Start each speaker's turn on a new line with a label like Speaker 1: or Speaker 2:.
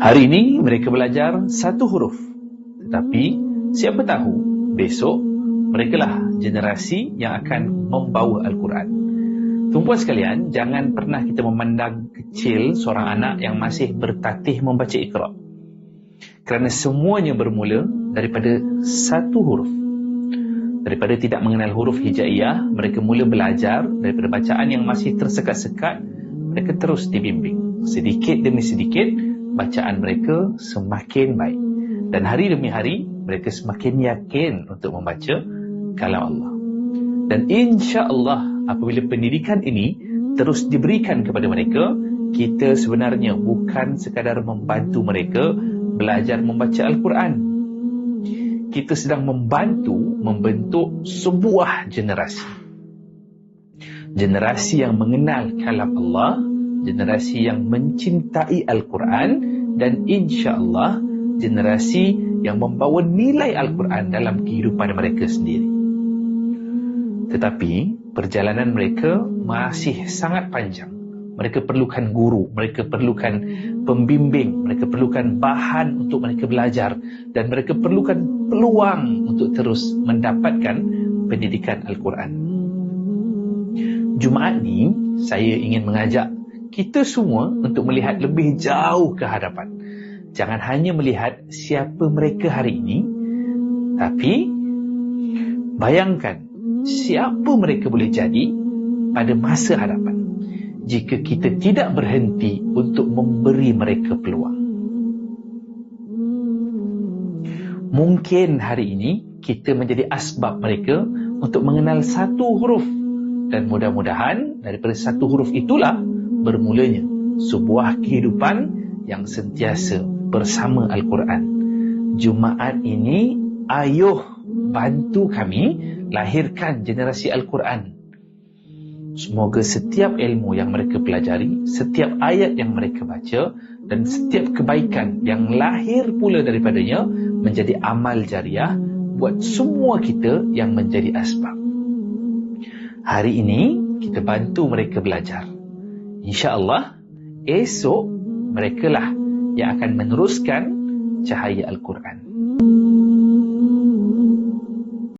Speaker 1: Hari ini mereka belajar satu huruf. Tetapi siapa tahu besok merekalah generasi yang akan membawa Al-Quran. Tuan-puan sekalian, jangan pernah kita memandang kecil seorang anak yang masih bertatih membaca Iqra. Kerana semuanya bermula daripada satu huruf. Daripada tidak mengenal huruf hijaiyah, mereka mula belajar daripada bacaan yang masih tersekat-sekat, mereka terus dibimbing. Sedikit demi sedikit, bacaan mereka semakin baik. Dan hari demi hari, mereka semakin yakin untuk membaca kalam Allah. Dan insya-Allah, apabila pendidikan ini terus diberikan kepada mereka, kita sebenarnya bukan sekadar membantu mereka belajar membaca Al-Quran. Kita sedang membantu membentuk sebuah generasi. Generasi yang mengenal kalam Allah, generasi yang mencintai Al-Quran, dan insya-Allah generasi yang membawa nilai Al-Quran dalam kehidupan mereka sendiri. Tetapi perjalanan mereka masih sangat panjang. Mereka perlukan guru, mereka perlukan pembimbing, mereka perlukan bahan untuk mereka belajar, dan mereka perlukan peluang untuk terus mendapatkan pendidikan Al-Quran. Jumaat ni saya ingin mengajak kita semua untuk melihat lebih jauh ke hadapan. Jangan hanya melihat siapa mereka hari ini, tapi bayangkan siapa mereka boleh jadi pada masa hadapan jika kita tidak berhenti untuk memberi mereka peluang. Mungkin hari ini kita menjadi asbab mereka untuk mengenal satu huruf, dan mudah-mudahan daripada satu huruf itulah bermulanya sebuah kehidupan yang sentiasa bersama Al-Quran. Jumaat ini, ayuh bantu kami lahirkan generasi Al-Quran. Semoga setiap ilmu yang mereka pelajari, setiap ayat yang mereka baca, dan setiap kebaikan yang lahir pula daripadanya menjadi amal jariah buat semua kita yang menjadi asbab. Hari ini kita bantu mereka belajar. InsyaAllah esok merekalah yang akan meneruskan cahaya Al-Quran.